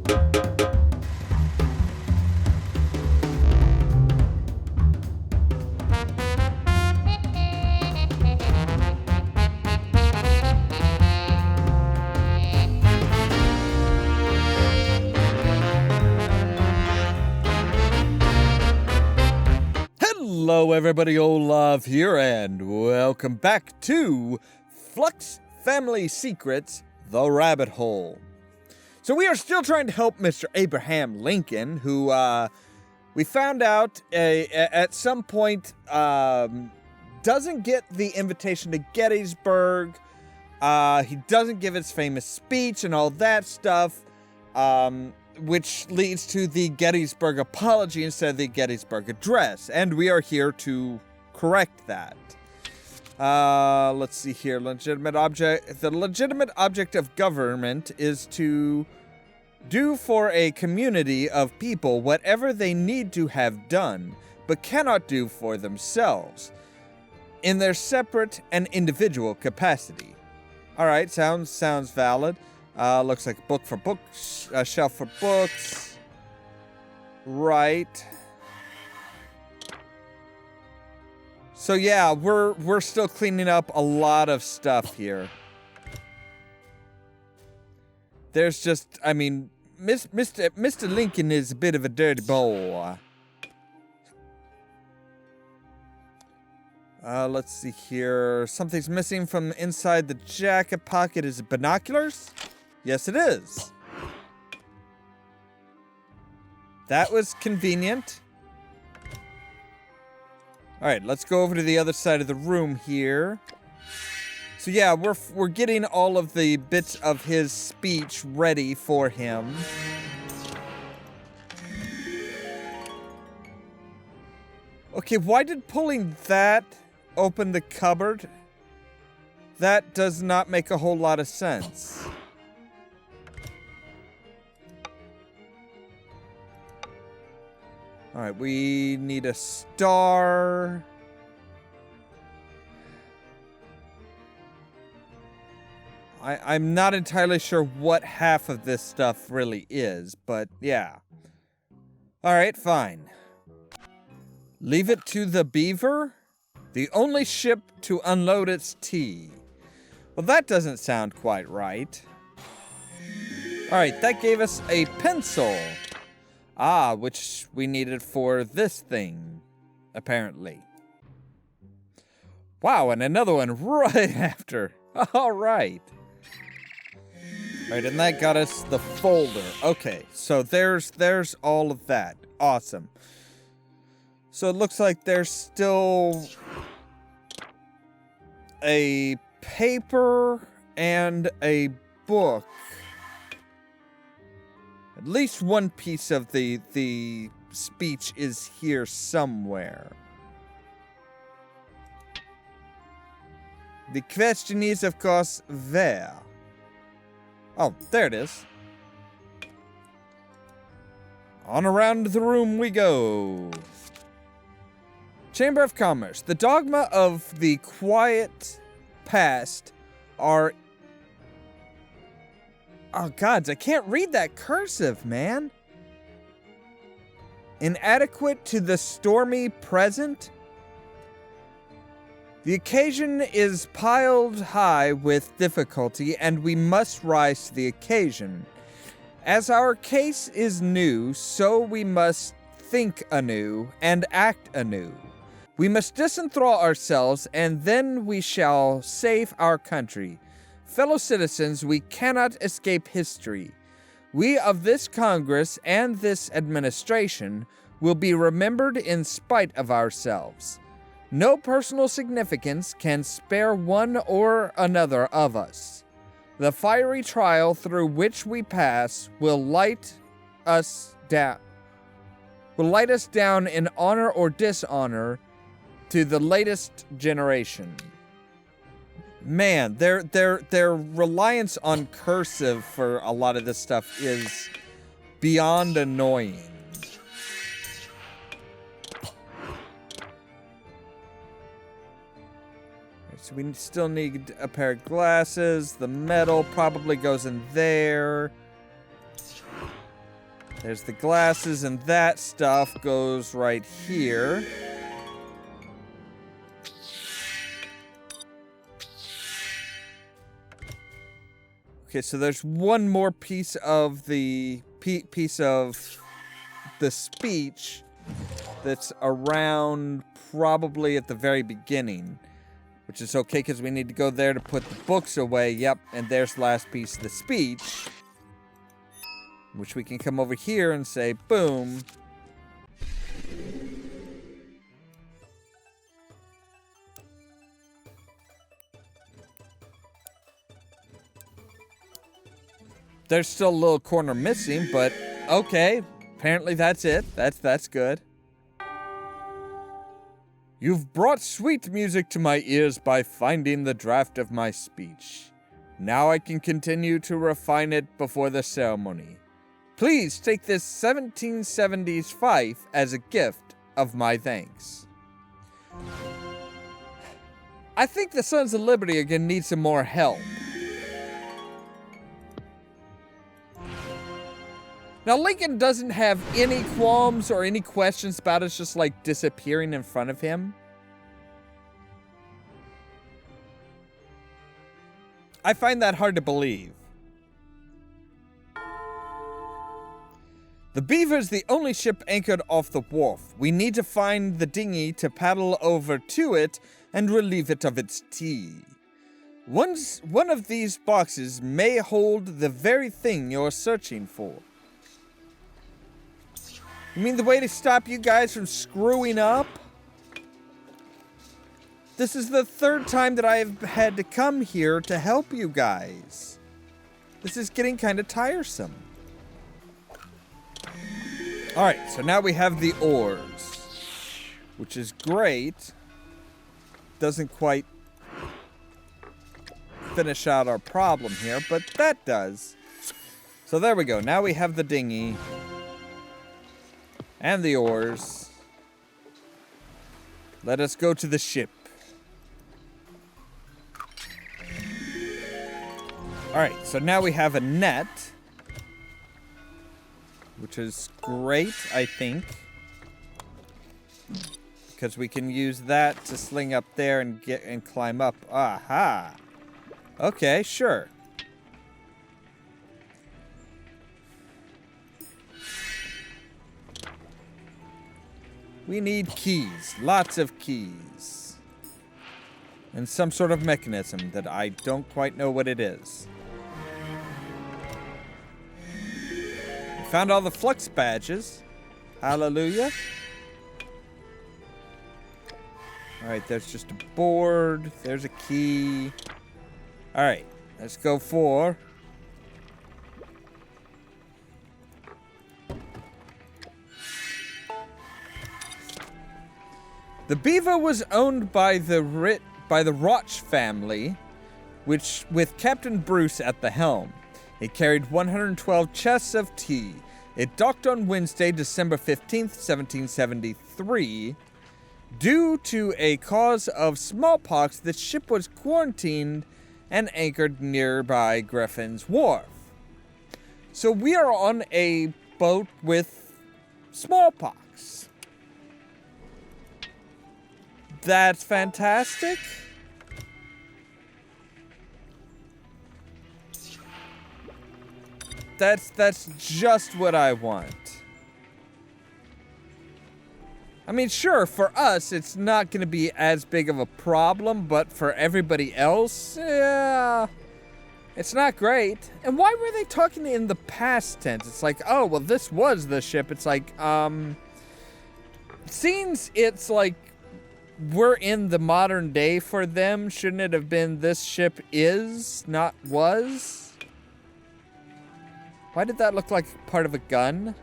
Hello everybody, Ollamh here, and welcome back to Flux Family Secrets, The Rabbit Hole. So we are still trying to help Mr. Abraham Lincoln, who we found out at some point doesn't get the invitation to Gettysburg. He doesn't give his famous speech and all that stuff. Which leads to the Gettysburg Apology instead of the Gettysburg Address. And we are here to correct that. Let's see here. The legitimate object of government is to do for a community of people whatever they need to have done, but cannot do for themselves, in their separate and individual capacity. Alright, sounds valid. Looks like a book for books, a shelf for books. Right. So yeah, we're still cleaning up a lot of stuff here. There's just, I mean, Mr. Lincoln is a bit of a dirty boy. Let's see here. Something's missing from inside the jacket pocket. Is it binoculars? Yes, it is. That was convenient. Alright, let's go over to the other side of the room here. So yeah, we're getting all of the bits of his speech ready for him. Okay, why did pulling that open the cupboard? That does not make a whole lot of sense. Alright, we need a star. I'm not entirely sure what half of this stuff really is, but yeah. Alright, fine. Leave it to the Beaver? The only ship to unload its tea. Well, that doesn't sound quite right. Alright, that gave us a pencil. Ah, which we needed for this thing, apparently. Wow, and another one right after. Alright. Alright, and that got us the folder. Okay, so there's all of that. Awesome. So it looks like there's still a paper and a book. At least one piece of the speech is here somewhere. The question is, of course, where? Oh, there it is. On around the room we go. Chamber of Commerce. The dogma of the quiet past are... Oh, gods, I can't read that cursive, man. Inadequate to the stormy present? The occasion is piled high with difficulty, and we must rise to the occasion. As our case is new, so we must think anew and act anew. We must disenthrall ourselves, and then we shall save our country. Fellow citizens, we cannot escape history. We of this Congress and this administration will be remembered in spite of ourselves. No personal significance can spare one or another of us. The fiery trial through which we pass will light us down in honor or dishonor to the latest generation. Man, their reliance on cursive for a lot of this stuff is beyond annoying. So we still need a pair of glasses. The metal probably goes in there. There's the glasses, and that stuff goes right here. Okay, so there's one more piece of the speech that's around probably at the very beginning, which is okay because we need to go there to put the books away. Yep, and there's the last piece of the speech, which we can come over here and say, boom. There's still a little corner missing, but okay. Apparently that's it. That's good. You've brought sweet music to my ears by finding the draft of my speech. Now I can continue to refine it before the ceremony. Please take this 1770s fife as a gift of my thanks. I think the Sons of Liberty are gonna need some more help. Now, Lincoln doesn't have any qualms or any questions about us just, like, disappearing in front of him. I find that hard to believe. The Beaver's the only ship anchored off the wharf. We need to find the dinghy to paddle over to it and relieve it of its tea. One of these boxes may hold the very thing you're searching for. You mean the way to stop you guys from screwing up? This is the third time that I've had to come here to help you guys. This is getting kind of tiresome. Alright, so now we have the oars, which is great. Doesn't quite finish out our problem here, but that does. So there we go. Now we have the dinghy. And the oars. Let us go to the ship. Alright, so now we have a net. Which is great, I think. Because we can use that to sling up there and climb up. Aha! Okay, sure. We need keys. Lots of keys. And some sort of mechanism that I don't quite know what it is. We found all the flux badges. Hallelujah. Alright, there's just a board. There's a key. Alright, let's go for... The Beaver was owned by the Roch family, which with Captain Bruce at the helm. It carried 112 chests of tea. It docked on Wednesday, December 15th, 1773. Due to a cause of smallpox, the ship was quarantined and anchored nearby Griffin's Wharf. So we are on a boat with smallpox. That's fantastic. That's just what I want. I mean, sure, for us, it's not going to be as big of a problem, but for everybody else, yeah, it's not great. And why were they talking in the past tense? It's like, oh, well, this was the ship. It's like, seems it's like we're in the modern day for them. Shouldn't it have been this ship is, not was? Why did that look like part of a gun?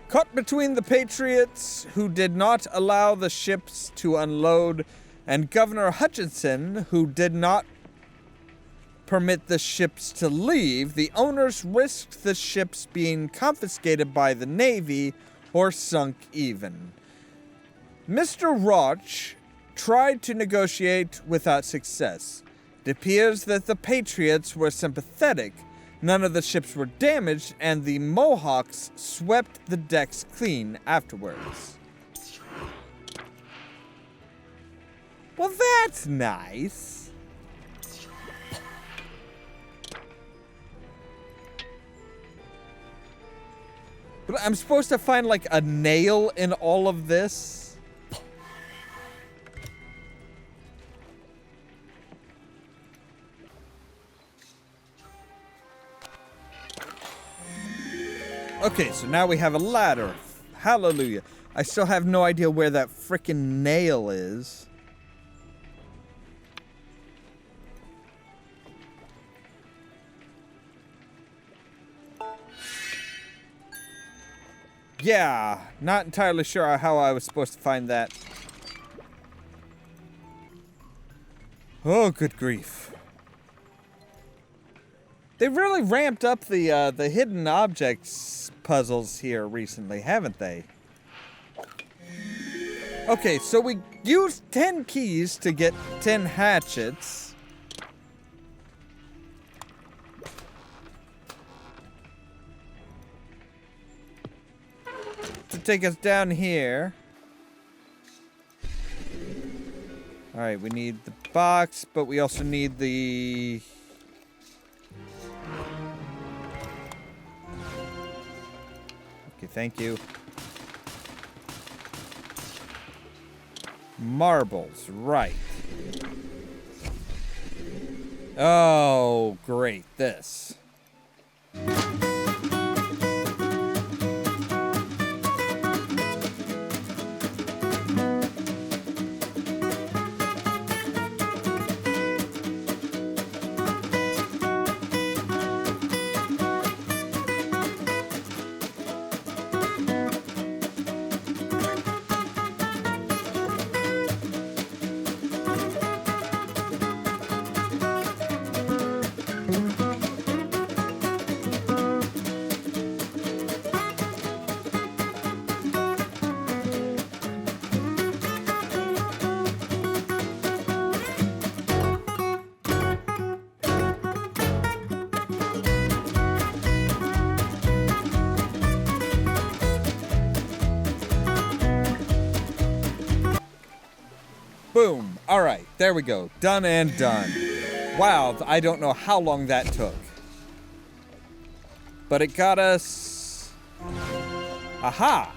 Caught between the Patriots, who did not allow the ships to unload, and Governor Hutchinson, who did not permit the ships to leave, the owners risked the ships being confiscated by the Navy or sunk even. Mr. Roch tried to negotiate without success. It appears that the Patriots were sympathetic. None of the ships were damaged, and the Mohawks swept the decks clean afterwards. Well, that's nice. But I'm supposed to find, like, a nail in all of this? Okay, so now we have a ladder. Hallelujah. I still have no idea where that frickin' nail is. Yeah, not entirely sure how I was supposed to find that. Oh, good grief. They really ramped up the hidden objects puzzles here recently, haven't they? Okay, so we used 10 keys to get 10 hatchets. To take us down here. Alright, we need the box, but we also need the... Okay, thank you. Marbles, right. Oh, great, this. Boom. All right, there we go. Done and done. Wow, I don't know how long that took. But it got us... Aha!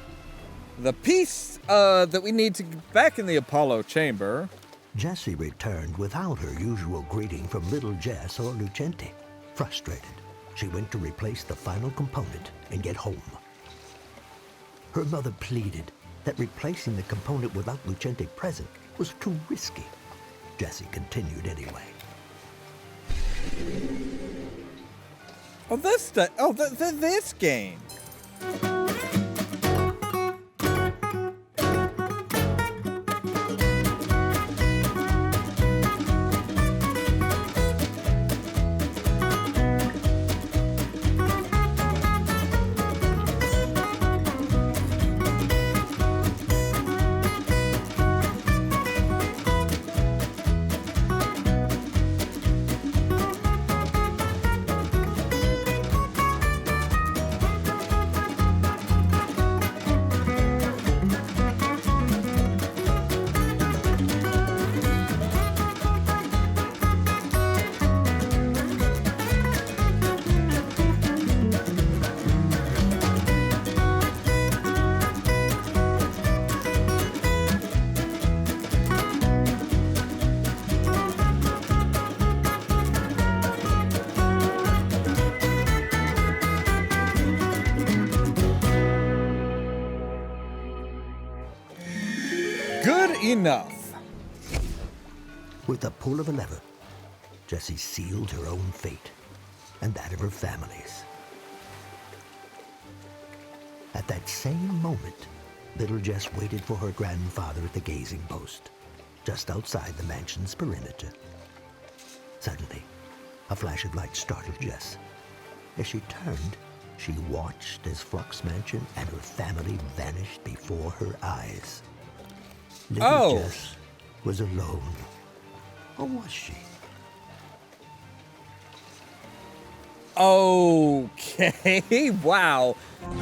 The piece that we need to get back in the Apollo chamber. Jessie returned without her usual greeting from little Jess or Lucente. Frustrated, she went to replace the final component and get home. Her mother pleaded that replacing the component without Lucente present was too risky. Jessie continued anyway. Oh, this game. Enough. With the pull of a lever, Jessie sealed her own fate and that of her family's. At that same moment, little Jess waited for her grandfather at the gazing post, just outside the mansion's perimeter. Suddenly, a flash of light startled Jess. As she turned, she watched as Flux's mansion and her family vanished before her eyes. Little Jess was alone. Or was she? Okay, wow.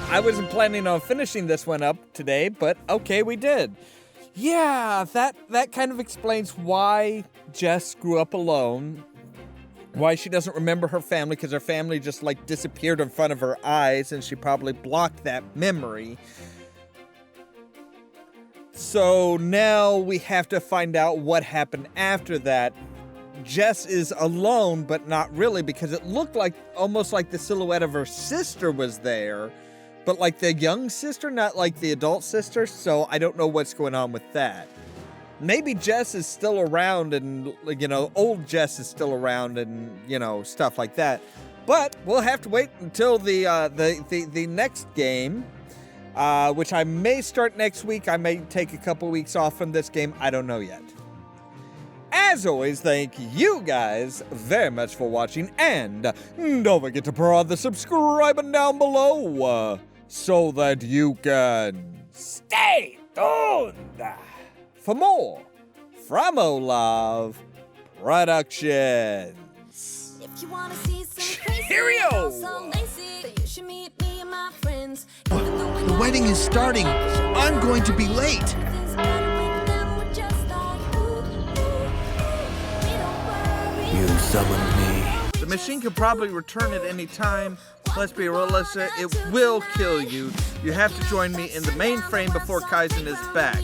I wasn't planning on finishing this one up today, but okay, we did. Yeah, that kind of explains why Jess grew up alone. Why she doesn't remember her family, because her family just like disappeared in front of her eyes and she probably blocked that memory. So now we have to find out what happened after that. Jess is alone, but not really, because it looked like almost like the silhouette of her sister was there, but like the young sister, not like the adult sister. So I don't know what's going on with that. Maybe Jess is still around and, you know, old Jess is still around and, you know, stuff like that. But we'll have to wait until the next game, which I may start next week. I may take a couple weeks off from this game. I don't know yet. As always, thank you guys very much for watching, and don't forget to prod the subscribe button down below so that you can stay tuned for more from Ollamh Productions. If you wanna see some crazy, Cheerio! so lazy, then you should meet me and my friends. The wedding is starting. I'm going to be late. Everything's better with them, we're just like, ooh, we don't worry. You summoned me. The machine could probably return at any time. Let's be realistic, it will kill you. You have to join me in the mainframe before Kaizen is back.